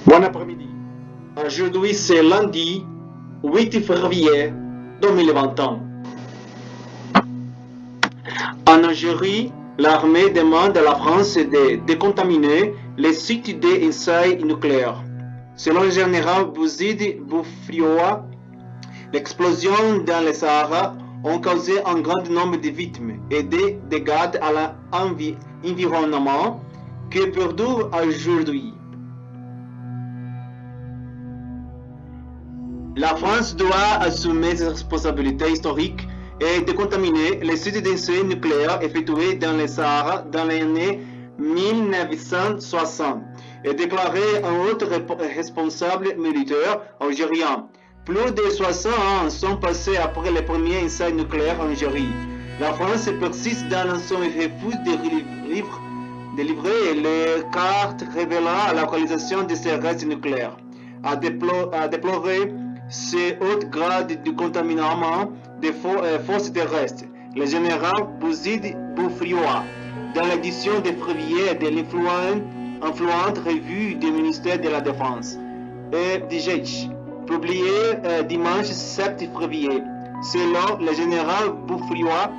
Bon après-midi. Aujourd'hui, c'est lundi 8 février 2021. En Algérie, l'armée demande à la France de décontaminer les sites d'essais nucléaires. Selon le général Bouzid Boufrioua, l'explosion dans le Sahara a causé un grand nombre de victimes et des dégâts à l'environnement qui perdurent aujourd'hui. La France doit assumer ses responsabilités historiques et décontaminer les sites d'essais nucléaires effectués dans le Sahara dans les années 1960 et déclarer un autre responsable militaire algérien. Plus de 60 ans sont passés après les premiers essais nucléaires en Algérie. La France persiste dans son refus de livrer les cartes révélant la localisation de ses restes nucléaires, a déploré ce haut grade de contamination des forces terrestres. Le général Bouzid Boufrioua, dans l'édition de février de l'influente revue du ministère de la Défense et du GIEC, publiée dimanche 7 février. Selon le général Boufrioua,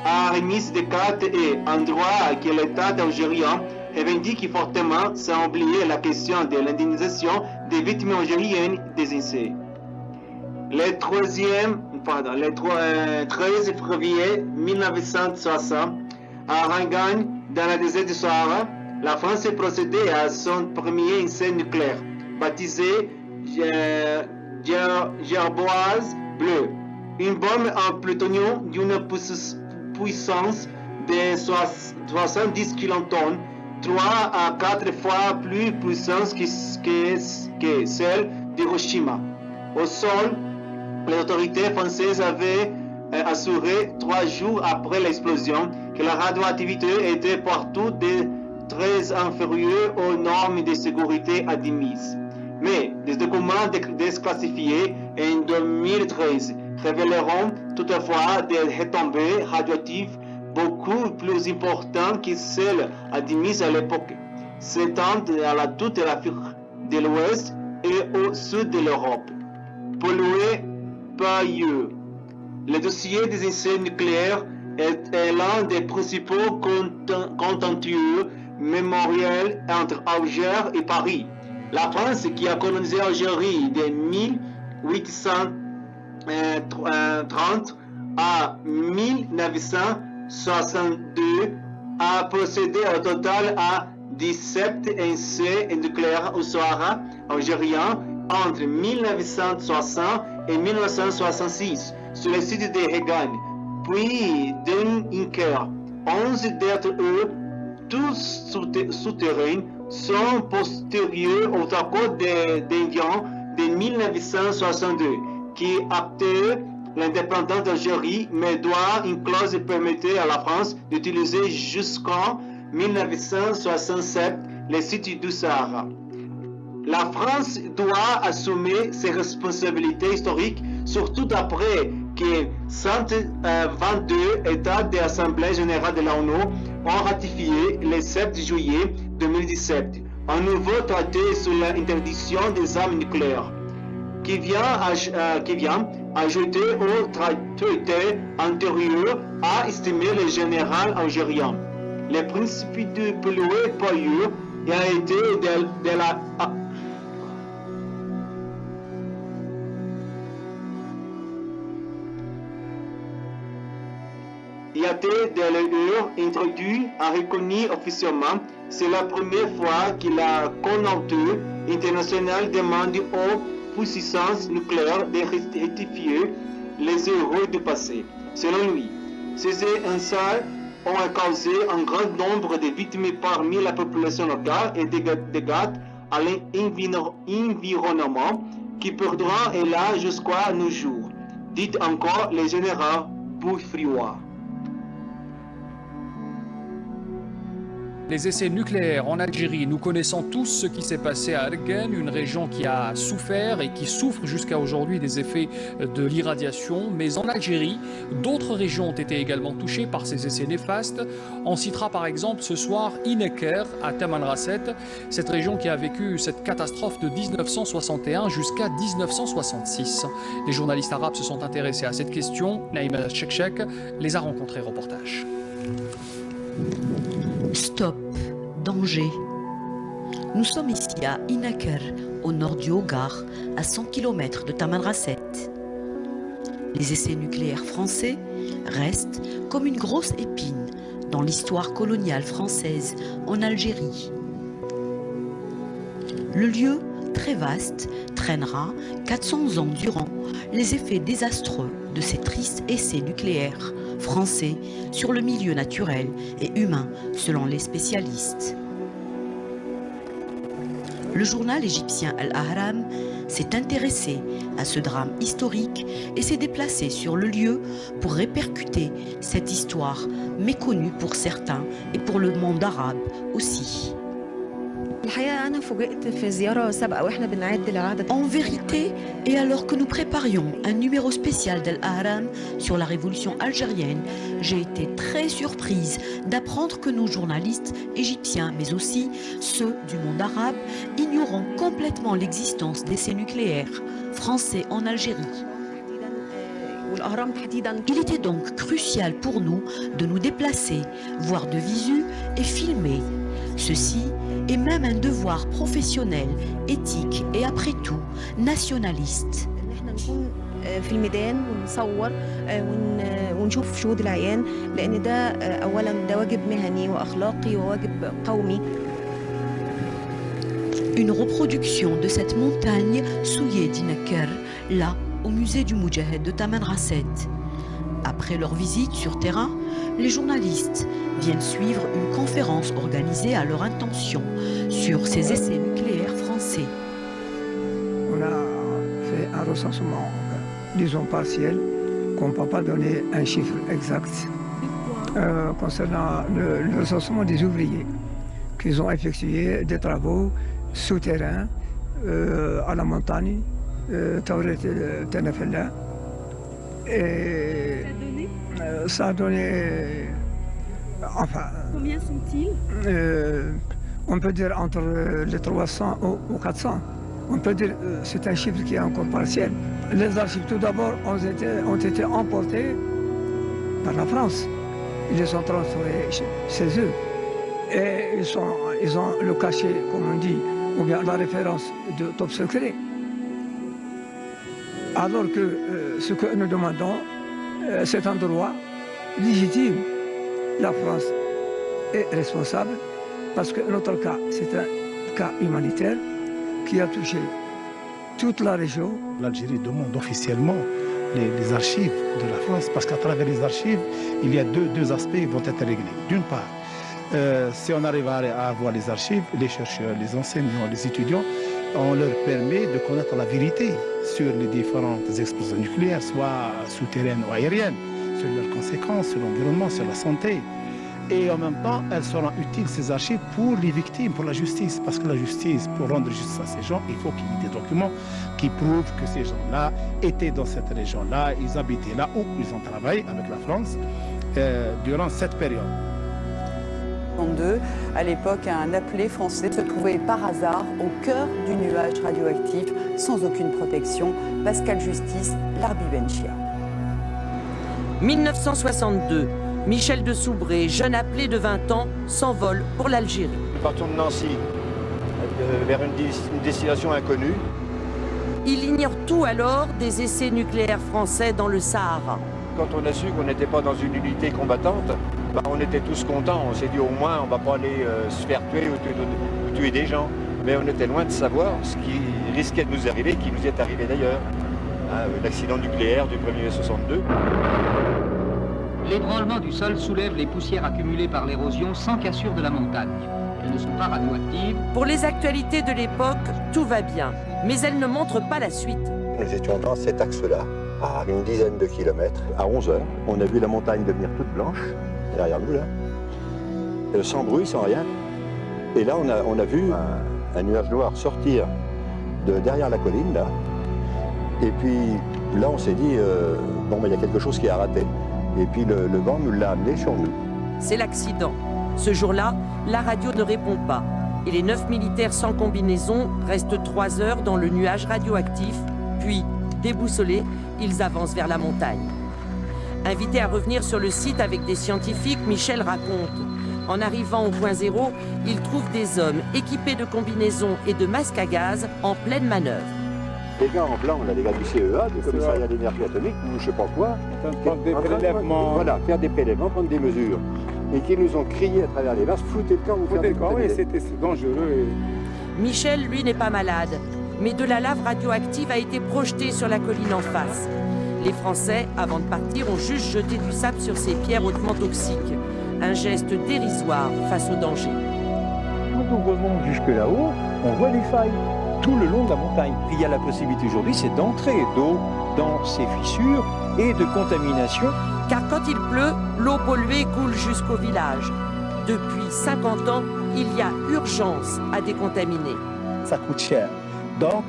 a remis des cartes et endroits que l'État algérien revendique fortement sans oublier la question de l'indemnisation des victimes algériennes des essais. Le 13 février 1960, à Rangan, dans le désert du Sahara, la France procédait à son premier essai nucléaire, baptisé Gerboise Bleue, une bombe en plutonium d'une puissance de 70 kilotonnes, 3 à 4 fois plus puissante que celle d'Hiroshima. Au sol, les autorités françaises avaient assuré 3 jours après l'explosion que la radioactivité était partout très inférieure aux normes de sécurité admises. Mais des documents déclassifiés en 2013 révéleront toutefois des retombées radioactives beaucoup plus importantes que celles admises à l'époque, s'étendent à toute l'Afrique de l'Ouest et au sud de l'Europe. Pollué par eux. Le dossier des essais nucléaires est l'un des principaux contentieux mémoriels entre Alger et Paris. La France, qui a colonisé l'Algérie de 1830 à 1962, a procédé au total à 17 essais nucléaires au Sahara algérien entre 1960 et 1966 sur le site de Regan, puis d'Inker. 11 d'entre eux, tous souterrains, sont postérieurs au accord d'Évian de 1962 qui actait l'indépendance d'Algérie, mais doit une clause permettait à la France d'utiliser jusqu'en 1967 les sites du Sahara. La France doit assumer ses responsabilités historiques, surtout après que 122 États de l'Assemblée générale de l'ONU ont ratifié le 7 juillet 2017 un nouveau traité sur l'interdiction des armes nucléaires, qui vient ajouter au traité antérieur, a estimé le général algérien. Le principe de polluer pollueur a été de la introduit a reconnu officiellement. C'est la première fois que la Convention internationale demande aux puissances nucléaires de rectifier les erreurs du passé. Selon lui, ces essais ont causé un grand nombre de victimes parmi la population locale et des dégâts à l'environnement qui perdureront là jusqu'à nos jours, dit encore le général Boufrioua. Les essais nucléaires en Algérie, nous connaissons tous ce qui s'est passé à Ergen, une région qui a souffert et qui souffre jusqu'à aujourd'hui des effets de l'irradiation. Mais en Algérie, d'autres régions ont été également touchées par ces essais néfastes. On citera par exemple ce soir Ineker à Tamanrasset, cette région qui a vécu cette catastrophe de 1961 jusqu'à 1966. Les journalistes arabes se sont intéressés à cette question. Naïma Chekchek les a rencontrés. Reportage. Stop, danger. Nous sommes ici à Inaker, au nord du Hogar, à 100 km de Tamanrasset. Les essais nucléaires français restent comme une grosse épine dans l'histoire coloniale française en Algérie. Le lieu, très vaste, traînera 400 ans durant les effets désastreux de ces tristes essais nucléaires français sur le milieu naturel et humain, selon les spécialistes. Le journal égyptien Al-Ahram s'est intéressé à ce drame historique et s'est déplacé sur le lieu pour répercuter cette histoire méconnue pour certains et pour le monde arabe aussi. En vérité, et alors que nous préparions un numéro spécial d'Al-Ahram sur la révolution algérienne, j'ai été très surprise d'apprendre que nos journalistes égyptiens, mais aussi ceux du monde arabe, ignorant complètement l'existence d'essais nucléaires français en Algérie. Il était donc crucial pour nous de nous déplacer, voir de visu et filmer. Ceci est même un devoir professionnel, éthique et après tout nationaliste. في الميدان ونصور ونشوف شهود العيان لأن ده أولا ده واجب مهني وأخلاقي وواجب قومي. Une reproduction de cette montagne souillée d'Inaker, là au musée du Moudjahed de Tamanrasset. Après leur visite sur terrain, les journalistes viennent suivre une conférence organisée à leur intention sur ces essais nucléaires français. On a fait un recensement, disons partiel, qu'on ne peut pas donner un chiffre exact concernant le recensement des ouvriers qu'ils ont effectué des travaux souterrains à la montagne, Tawret Tenefella. Et ça a donné, enfin... Combien sont-ils? On peut dire entre les 300 ou 400. On peut dire c'est un chiffre qui est encore partiel. Les archives, tout d'abord, ont été emportées par la France. Ils les ont transférés chez eux. Et ils ont le cachet, comme on dit, ou bien la référence de top secret. Alors que ce que nous demandons, c'est un droit légitime. La France est responsable parce que notre cas, c'est un cas humanitaire qui a touché toute la région. L'Algérie demande officiellement les archives de la France parce qu'à travers les archives, il y a deux aspects qui vont être réglés. D'une part, si on arrive à avoir les archives, les chercheurs, les enseignants, les étudiants, on leur permet de connaître la vérité sur les différentes explosions nucléaires, soit souterraines ou aériennes, sur leurs conséquences, sur l'environnement, sur la santé. Et en même temps, elles seront utiles, ces archives, pour les victimes, pour la justice. Parce que la justice, pour rendre justice à ces gens, il faut qu'il y ait des documents qui prouvent que ces gens-là étaient dans cette région-là, ils habitaient là où ils ont travaillé avec la France durant cette période. À l'époque, un appelé français se trouvait par hasard au cœur du nuage radioactif, sans aucune protection. Pascal Justice, Larbi Benchia. 1962, Michel de Soubré, jeune appelé de 20 ans, s'envole pour l'Algérie. Nous partons de Nancy vers une destination inconnue. Il ignore tout alors des essais nucléaires français dans le Sahara. Quand on a su qu'on n'était pas dans une unité combattante, on était tous contents. On s'est dit au moins on ne va pas aller se faire tuer ou tuer des gens. Mais on était loin de savoir ce qui risquait de nous arriver, qui nous est arrivé d'ailleurs. L'accident nucléaire du 1er mai 62. L'ébranlement du sol soulève les poussières accumulées par l'érosion sans cassure de la montagne. Elles ne sont pas radioactives. Pour les actualités de l'époque, tout va bien, mais elles ne montrent pas la suite. Nous étions dans cet axe-là, à une dizaine de kilomètres. À 11 h, on a vu la montagne devenir toute blanche, derrière nous là. sans bruit, sans rien. Et là, on a vu un nuage noir sortir de derrière la colline, là. Et puis là, on s'est dit, bon, il y a quelque chose qui a raté. Et puis le vent nous l'a amené sur nous. C'est l'accident. Ce jour-là, la radio ne répond pas. Et les 9 militaires sans combinaison restent 3 heures dans le nuage radioactif. Puis, déboussolés, ils avancent vers la montagne. Invité à revenir sur le site avec des scientifiques, Michel raconte. En arrivant au point zéro, il trouve des hommes équipés de combinaisons et de masques à gaz en pleine manœuvre. Les gars en blanc, on a des gars du CEA, du commissariat d'énergie atomique, ou je sais pas quoi, prendre des prélèvements. Voilà, faire des prélèvements, prendre des mesures. Et qui nous ont crié à travers les vases, foutez le camp, vous faites des camps. Oui, c'était dangereux. Michel, lui, n'est pas malade, mais de la lave radioactive a été projetée sur la colline en face. Les Français, avant de partir, ont juste jeté du sable sur ces pierres hautement toxiques. Un geste dérisoire face au danger. Quand on remonte jusque là-haut, on voit les failles tout le long de la montagne. Il y a la possibilité aujourd'hui, c'est d'entrer d'eau dans ces fissures et de contamination. Car quand il pleut, l'eau polluée coule jusqu'au village. Depuis 50 ans, il y a urgence à décontaminer. Ça coûte cher. Donc,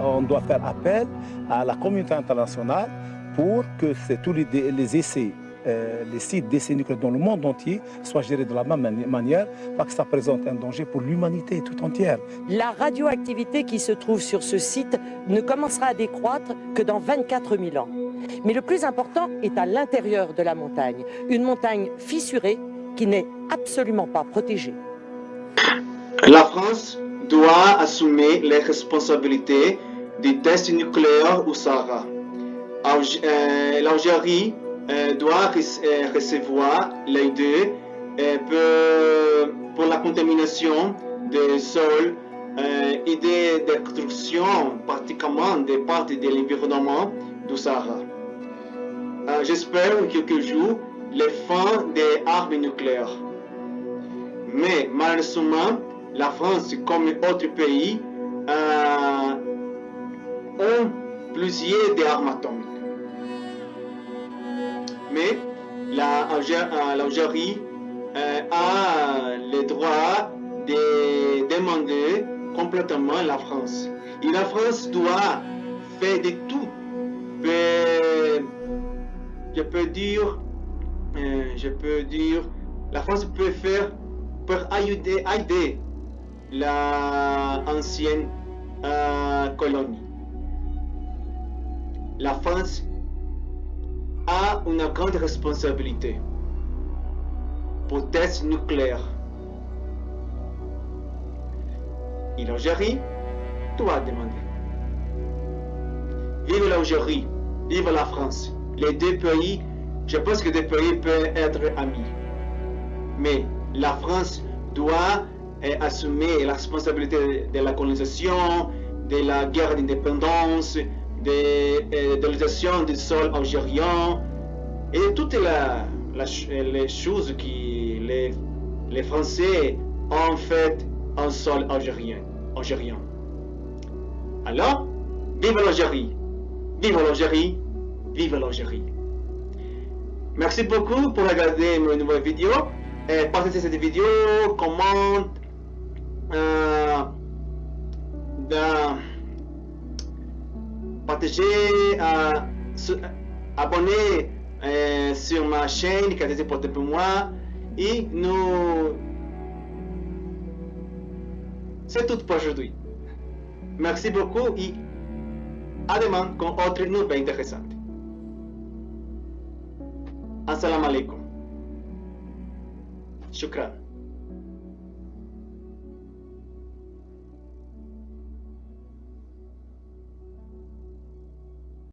on doit faire appel à la communauté internationale pour que tous les essais, les sites d'essais nucléaires dans le monde entier soient gérés de la même manière, parce que ça présente un danger pour l'humanité tout entière. La radioactivité qui se trouve sur ce site ne commencera à décroître que dans 24 000 ans. Mais le plus important est à l'intérieur de la montagne, une montagne fissurée qui n'est absolument pas protégée. La France doit assumer les responsabilités des tests nucléaires au Sahara. L'Algérie doit recevoir l'aide pour la contamination des sols et des destructions pratiquement des parties de l'environnement du Sahara. J'espère en quelques jours les fins des armes nucléaires. Mais malheureusement, la France, comme d'autres pays, ont plusieurs armes atomiques. Mais l'Algérie a le droit de demander complètement la France. Et la France doit faire de tout. Je peux dire, la France peut faire pour aider l'ancienne colonie. La France a une grande responsabilité pour tests nucléaires. Et l'Algérie doit demander. Vive l'Algérie, vive la France. Les deux pays, je pense que les deux pays peuvent être amis. Mais la France doit assumer la responsabilité de la colonisation, de la guerre d'indépendance, de l'utilisation du sol algérien et toutes les choses que les Français ont faites en sol algérien. Alors, vive l'Algérie! Vive l'Algérie! Vive l'Algérie! Merci beaucoup pour regarder mes nouvelles vidéos. Partagez cette vidéo, commente, partagez, abonnez sur ma chaîne qui a été portée pour moi. Et nous... C'est tout pour aujourd'hui. Merci beaucoup et à demain con autre nouvelle intéressante. Assalamu alaikum. Shukran.